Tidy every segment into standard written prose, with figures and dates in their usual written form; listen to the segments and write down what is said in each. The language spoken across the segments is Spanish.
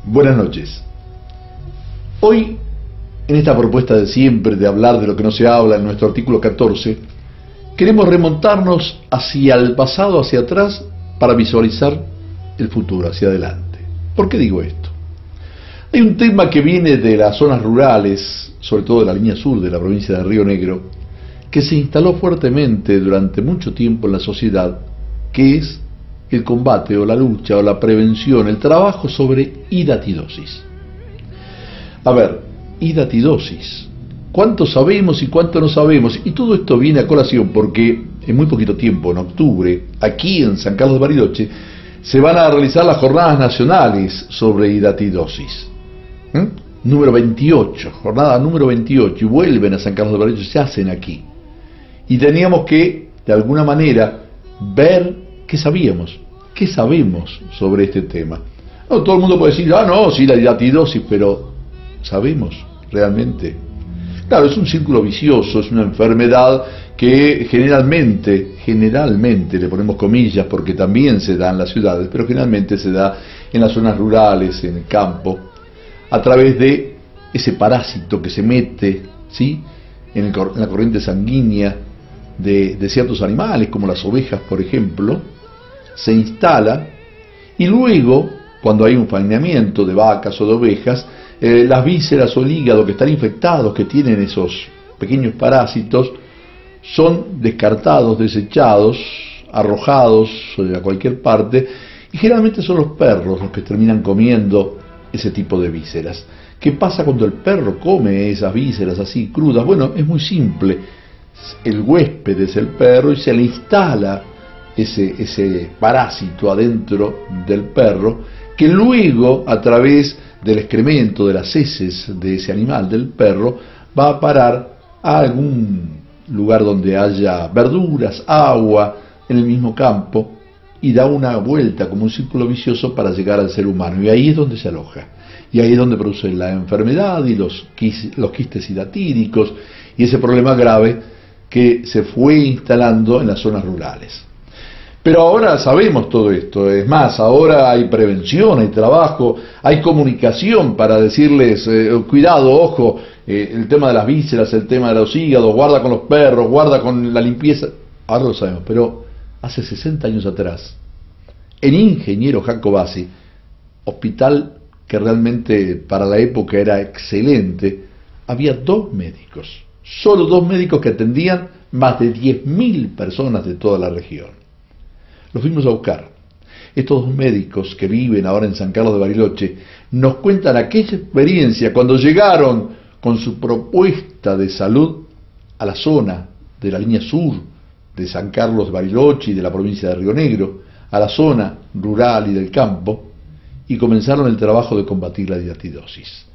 Buenas noches. Hoy, en esta propuesta de siempre de hablar de lo que no se habla en nuestro artículo 14, queremos remontarnos hacia el pasado, hacia atrás, para visualizar el futuro, hacia adelante. ¿Por qué digo esto? Hay un tema que viene de las zonas rurales, sobre todo de la línea sur de la provincia de Río Negro, que se instaló fuertemente durante mucho tiempo en la sociedad, que es el combate o la lucha o la prevención, el trabajo sobre hidatidosis. A ver, hidatidosis, ¿cuánto sabemos y cuánto no sabemos? Y todo esto viene a colación porque en muy poquito tiempo, en octubre, aquí en San Carlos de Bariloche, se van a realizar las jornadas nacionales sobre hidatidosis. Número 28, jornada número 28, y vuelven a San Carlos de Bariloche, se hacen aquí. Y teníamos que, de alguna manera, ver qué sabíamos, qué sabemos sobre este tema. No, todo el mundo puede decir, no, sí, la hidatidosis, pero ¿sabemos realmente? Claro, es un círculo vicioso, es una enfermedad que generalmente, le ponemos comillas porque también se da en las ciudades, pero generalmente se da en las zonas rurales, en el campo, a través de ese parásito que se mete, ¿sí?, en la corriente sanguínea de ciertos animales, como las ovejas, por ejemplo, se instala y luego, cuando hay un faenamiento de vacas o de ovejas, las vísceras o el hígado que están infectados, que tienen esos pequeños parásitos, son descartados, desechados, arrojados a cualquier parte, y generalmente son los perros los que terminan comiendo ese tipo de vísceras. ¿Qué pasa cuando el perro come esas vísceras así crudas? Bueno, es muy simple. El huésped es el perro y se le instala ese parásito adentro del perro, que luego, a través del excremento, de las heces de ese animal, del perro, va a parar a algún lugar donde haya verduras, agua, en el mismo campo, y da una vuelta como un círculo vicioso para llegar al ser humano, y ahí es donde se aloja, y ahí es donde produce la enfermedad y los quistes hidatíricos, y ese problema grave que se fue instalando en las zonas rurales. Pero ahora sabemos todo esto, es más, ahora hay prevención, hay trabajo, hay comunicación para decirles, cuidado, ojo, el tema de las vísceras, el tema de los hígados, guarda con los perros, guarda con la limpieza, ahora lo sabemos, pero hace 60 años atrás, en Ingeniero Jacobasi, hospital que realmente para la época era excelente, había 2 médicos, solo 2 médicos que atendían más de 10.000 personas de toda la región. Los fuimos a buscar. Estos 2 médicos que viven ahora en San Carlos de Bariloche nos cuentan aquella experiencia cuando llegaron con su propuesta de salud a la zona de la línea sur de San Carlos de Bariloche y de la provincia de Río Negro, a la zona rural y del campo, y comenzaron el trabajo de combatir la hidatidosis.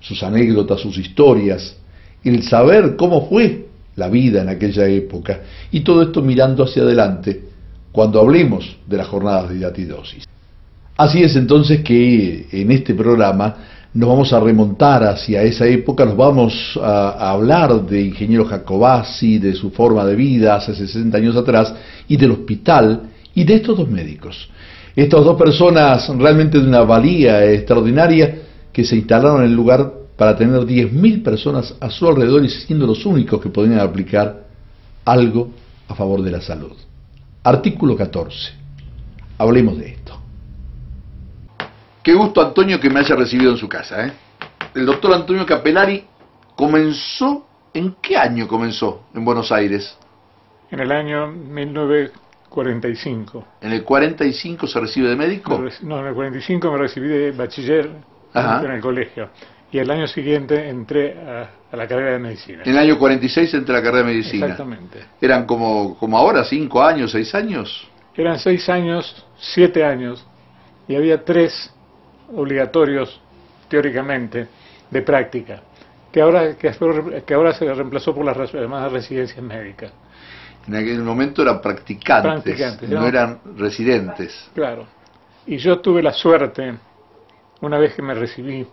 Sus anécdotas, sus historias, el saber cómo fue la vida en aquella época, y todo esto mirando hacia adelante, cuando hablemos de las jornadas de hidatidosis. Así es entonces que en este programa nos vamos a remontar hacia esa época, nos vamos a hablar de Ingeniero Jacobasi, de su forma de vida hace 60 años atrás, y del hospital, y de estos 2 médicos. Estas 2 personas realmente de una valía extraordinaria que se instalaron en el lugar para tener 10.000 personas a su alrededor y siendo los únicos que podían aplicar algo a favor de la salud. Artículo 14. Hablemos de esto. Qué gusto, Antonio, que me haya recibido en su casa, ¿eh? El doctor Antonio Capelari comenzó, ¿en qué año comenzó en Buenos Aires? En el año 1945. ¿En el 45 se recibe de médico? No, en el 45 me recibí de bachiller en el colegio. Y el año siguiente entré a la carrera de medicina. En el año 46 entré a la carrera de medicina. Exactamente. ¿Eran como ahora, 5 años, 6 años? Eran 6 años, 7 años, y había 3 obligatorios, teóricamente, de práctica, que ahora se reemplazó por las llamadas residencias médicas. En aquel momento eran practicantes, no eran residentes. Claro. Y yo tuve la suerte, una vez que me recibí,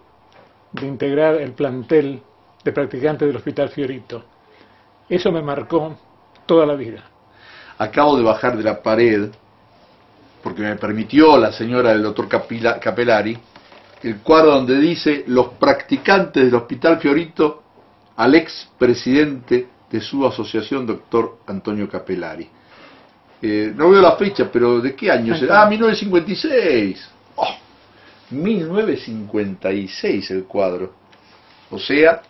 de integrar el plantel de practicantes del Hospital Fiorito. Eso me marcó toda la vida. Acabo de bajar de la pared, porque me permitió la señora del doctor Capelari, el cuadro donde dice los practicantes del Hospital Fiorito al ex presidente de su asociación, doctor Antonio Capellari. No veo la fecha, pero ¿de qué año? 1956. Oh, 1956 el cuadro. O sea,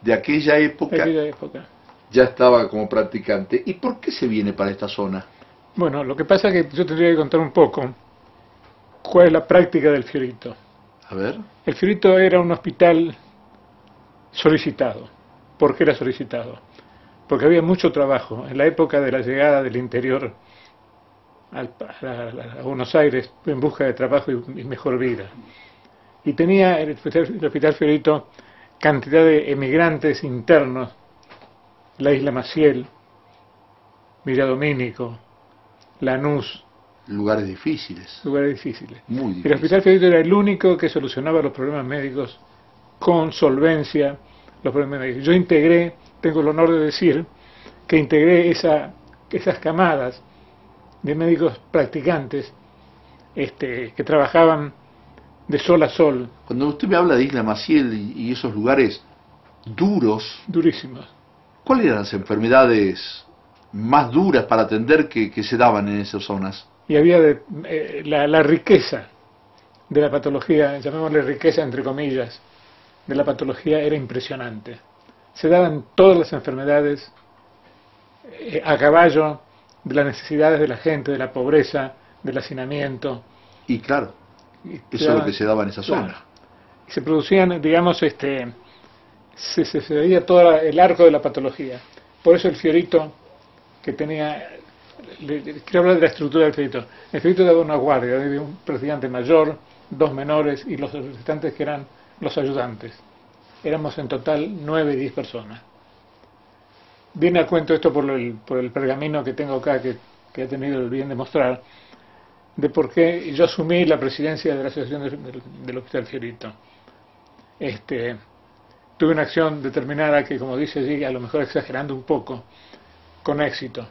de aquella época ya estaba como practicante. ¿Y por qué se viene para esta zona? Bueno, lo que pasa es que yo tendría que contar un poco cuál es la práctica del Fiorito. A ver. El Fiorito era un hospital solicitado. ¿Por qué era solicitado? Porque había mucho trabajo. En la época de la llegada del interior a Buenos Aires en busca de trabajo y mejor vida. Y tenía el Hospital Fiorito cantidad de emigrantes internos, la Isla Maciel, Villa Domínico, Lanús. Lugares difíciles. Lugares difíciles. Muy difíciles. El Hospital Fiorito era el único que solucionaba los problemas médicos con solvencia, los problemas médicos. Yo integré, tengo el honor de decir, que integré esas camadas de médicos practicantes que trabajaban de sol a sol. Cuando usted me habla de Isla Maciel y esos lugares duros, durísimos, ¿cuáles eran las enfermedades más duras para atender que se daban en esas zonas? Y había la riqueza de la patología, llamémosle riqueza entre comillas, de la patología era impresionante. Se daban todas las enfermedades a caballo de las necesidades de la gente, de la pobreza, del hacinamiento. Y claro, eso es lo que se daba en esa zona. Claro. Y se producían, digamos, se veía todo el arco de la patología. Por eso el Fiorito, que tenía, quiero hablar de la estructura del Fiorito. El Fiorito daba una guardia, de un practicante mayor, 2 menores y los restantes que eran los ayudantes. Éramos en total 9 y 10 personas. Viene a cuento esto por el pergamino que tengo acá, que he tenido el bien de mostrar, de por qué yo asumí la presidencia de la Asociación del Hospital Fiorito. Tuve una acción determinada que, como dice allí, a lo mejor exagerando un poco, con éxito,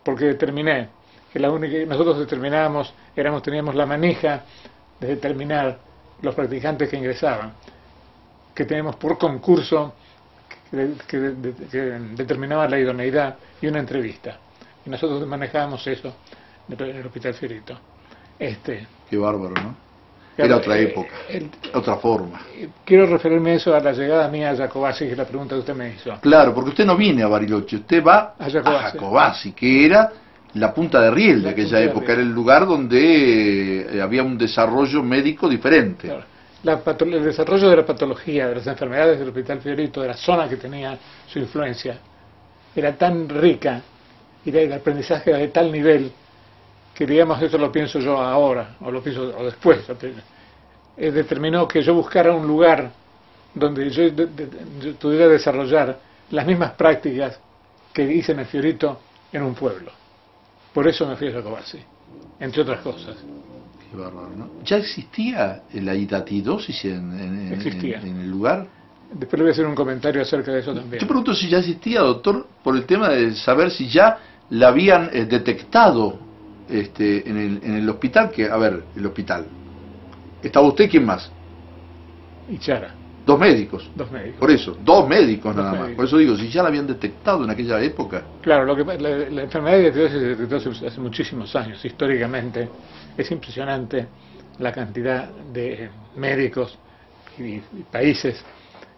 porque determiné que nosotros determinábamos, teníamos la manija de determinar los practicantes que ingresaban, que teníamos por concurso que determinaba la idoneidad y una entrevista. Y nosotros manejábamos eso en el Hospital Fiorito. Qué bárbaro, ¿no? Era otra época, otra forma. Quiero referirme a eso, a la llegada mía a Jacobasi, que es la pregunta que usted me hizo. Claro, porque usted no viene a Bariloche, usted va a Jacobasi, que era la punta de riel de aquella época, era el lugar donde había un desarrollo médico diferente. Claro. El desarrollo de la patología, de las enfermedades del Hospital Fiorito, de la zona que tenía su influencia, era tan rica y el aprendizaje era de tal nivel que, digamos, esto lo pienso yo ahora, o lo pienso o después, determinó que yo buscara un lugar donde yo pudiera desarrollar las mismas prácticas que hice en el Fiorito en un pueblo. Por eso me fui a Jacobasi, entre otras cosas. Qué bárbaro, ¿no? ¿Ya existía la hidatidosis en el lugar? Después le voy a hacer un comentario acerca de eso también. Yo pregunto si ya existía, doctor, por el tema de saber si ya la habían detectado en el hospital, que, a ver, el hospital. ¿Estaba usted y quién más? Y Chara. 2 médicos. 2 médicos. Por eso, 2 médicos nada más. Médicos. Por eso digo, si ya la habían detectado en aquella época. Claro, la enfermedad de hidatidosis se detectó hace muchísimos años, históricamente. Es impresionante la cantidad de médicos y países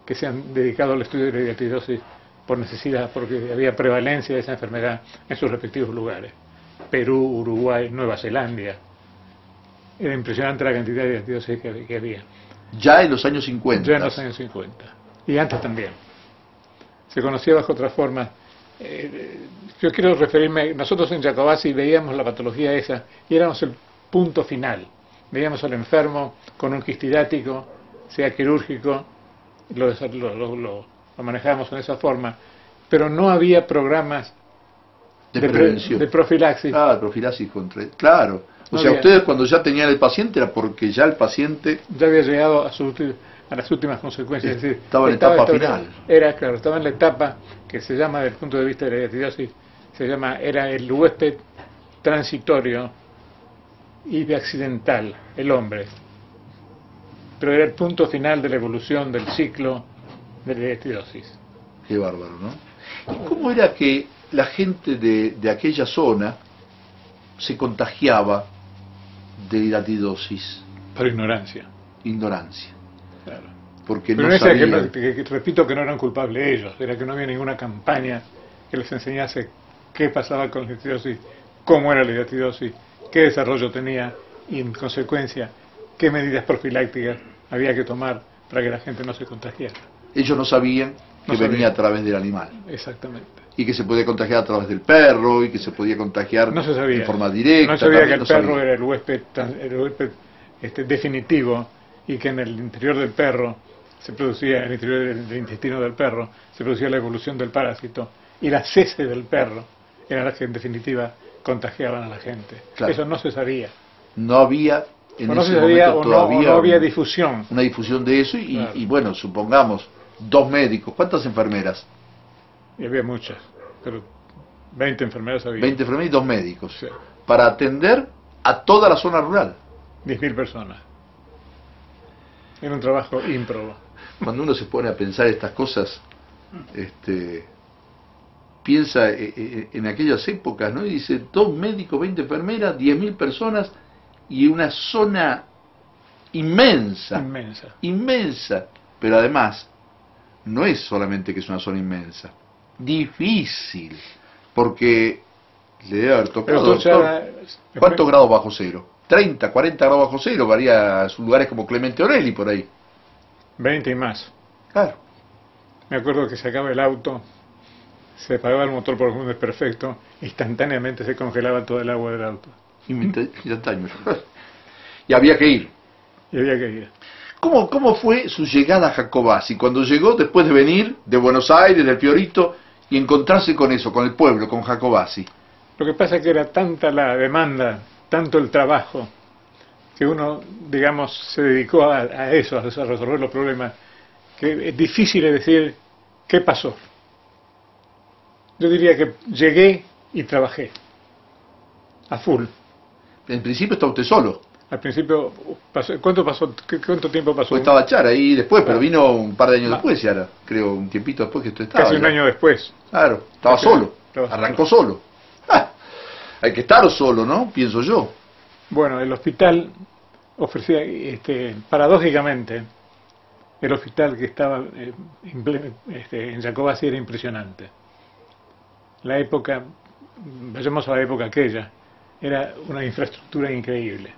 que se han dedicado al estudio de la hidatidosis por necesidad, porque había prevalencia de esa enfermedad en sus respectivos lugares. Perú, Uruguay, Nueva Zelanda. Era impresionante la cantidad de hidatidosis que había. Ya en los años 50. Ya en los años 50. Y antes también. Se conocía bajo otra forma. Yo quiero referirme, nosotros en Jacobasi veíamos la patología esa y éramos el punto final. Veíamos al enfermo con un quistidático, sea quirúrgico, lo manejábamos en esa forma, pero no había programas de prevención, de profilaxis. Ah, de profilaxis claro. O sea, ustedes cuando ya tenían el paciente era porque ya el paciente ya había llegado a las últimas consecuencias. Es decir, estaba en la etapa final. Estaba en la etapa que se llama, desde el punto de vista de la hidatidosis, era el huésped transitorio y de accidental, el hombre. pero era el punto final de la evolución del ciclo de la hidatidrosis. Qué bárbaro, ¿no? ¿Y cómo era que la gente de aquella zona se contagiaba de hidatidrosis? Por ignorancia. Ignorancia. Claro. Porque pero no sabían. repito que no eran culpables ellos, era que no había ninguna campaña que les enseñase qué pasaba con la hidatidrosis, cómo era la hidatidrosis, qué desarrollo tenía y en consecuencia qué medidas profilácticas había que tomar para que la gente no se contagiara. Ellos no sabían que No venía sabían. a través del animal. Exactamente. Y que se podía contagiar a través del perro, y que se podía contagiar No se sabía. en forma directa. No se sabía que también el no perro sabía. era el huésped definitivo y que en el interior del perro se producía, en el interior del intestino del perro, se producía la evolución del parásito y las heces del perro eran las que en definitiva contagiaban a la gente. Claro. Eso no se sabía. No había en O no ese se sabía momento o no todavía había difusión. una difusión de eso Claro. y bueno, supongamos, 2 médicos, ¿cuántas enfermeras? Y había muchas, pero 20 enfermeras había. 20 enfermeras y 2 médicos. Sí. Para atender a toda la zona rural. 10.000 personas. Era un trabajo ímprobo. Cuando uno se pone a pensar estas cosas, piensa en aquellas épocas, ¿no? Y dice, 2 médicos, 20 enfermeras, 10.000 personas y una zona inmensa. Inmensa. Inmensa. Pero además, no es solamente que es una zona inmensa. Difícil. Porque le debe haber tocado, Pero entonces doctor, ahora- ¿cuántos grados bajo cero? 30, 40 grados bajo cero, varía a lugares como Clemente Orelli por ahí. 20 y más. Claro. Me acuerdo que sacaba el auto, se apagaba el motor por un desperfecto, instantáneamente se congelaba todo el agua del auto. Instantáneo. Y había que ir. Y había que ir. ¿Cómo fue su llegada a Jacobasi? Cuando llegó después de venir de Buenos Aires, del Fiorito, y encontrarse con eso, con el pueblo, con Jacobasi. Lo que pasa es que era tanta la demanda, tanto el trabajo, que uno, digamos, se dedicó a eso, a resolver los problemas, que es difícil decir qué pasó. Yo diría que llegué y trabajé, a full. En principio está usted solo. Al principio, ¿cuánto tiempo pasó? Pues estaba Chara ahí después, pero vino un par de años Ah. después, Chara. Creo un tiempito después que usted estaba. Casi un ya. año después. Claro, estaba Casi- solo. estaba Arrancó solo. Ah, hay que estar solo, ¿no? Pienso yo. Bueno, el hospital ofrecía, paradójicamente, el hospital que estaba en Jacobasi era impresionante. La época, vayamos a la época aquella, era una infraestructura increíble.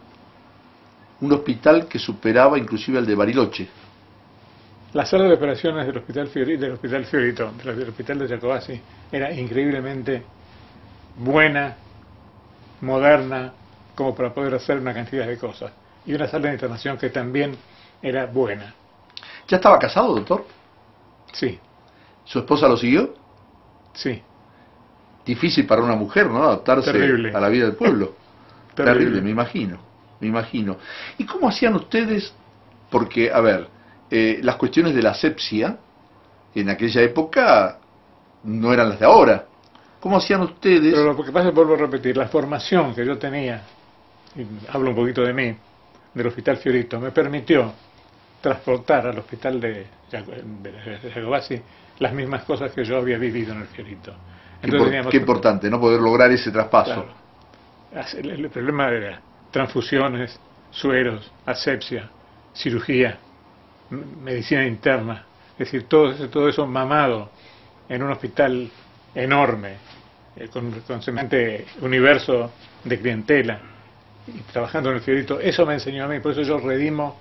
Un hospital que superaba inclusive al de Bariloche. La sala de operaciones del Hospital Fiorito, del Hospital de Jacobasi, era increíblemente buena, moderna, como para poder hacer una cantidad de cosas. Y una sala de internación que también era buena. ¿Ya estaba casado, doctor? Sí, ¿Su esposa lo siguió? sí. Difícil para una mujer, ¿no? Adaptarse Terrible. a la vida del pueblo. Terrible. Terrible, me imagino. Me imagino. ¿Y cómo hacían ustedes? Porque, a ver, las cuestiones de la asepsia en aquella época no eran las de ahora. ¿Cómo hacían ustedes? Pero lo que pasa es, vuelvo a repetir, la formación que yo tenía, y hablo un poquito de mí, del Hospital Fiorito, me permitió transportar al hospital de Jacobasi las mismas cosas que yo había vivido en el Fiorito. Qué importante, ¿no? Poder lograr ese traspaso. Claro. El problema era transfusiones, sueros, asepsia, cirugía, medicina interna, es decir, todo eso mamado en un hospital enorme, con semejante universo de clientela, y trabajando en el Fiorito. Eso me enseñó a mí, por eso yo redimo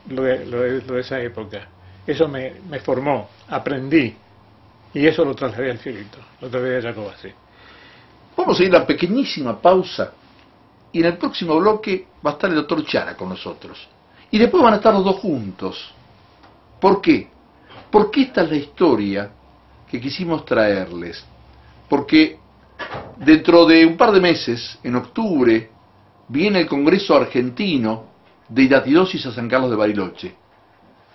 lo de esa época. Eso me formó, aprendí, y eso lo trasladé al Fiorito, lo trasladé a Jacobasi. Vamos a ir a una pequeñísima pausa y en el próximo bloque va a estar el doctor Chara con nosotros. Y después van a estar los dos juntos. ¿Por qué? Porque esta es la historia que quisimos traerles. Porque dentro de un par de meses, en octubre, viene el Congreso Argentino de Hidatidosis a San Carlos de Bariloche.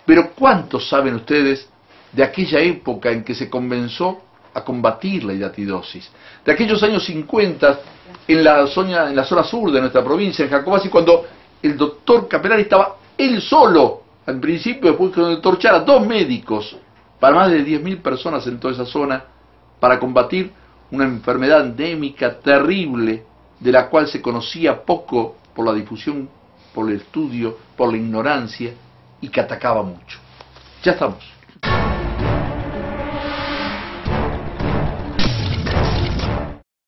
Pero ¿cuántos saben ustedes de aquella época en que se comenzó a combatir la hidatidosis? De aquellos años 50 en la zona sur de nuestra provincia, en Jacobasi, cuando el doctor Capelari estaba él solo al principio, después con el Torchara, 2 médicos para más de 10.000 personas en toda esa zona, para combatir una enfermedad endémica terrible, de la cual se conocía poco por la difusión, por el estudio, por la ignorancia, y que atacaba mucho. Ya estamos.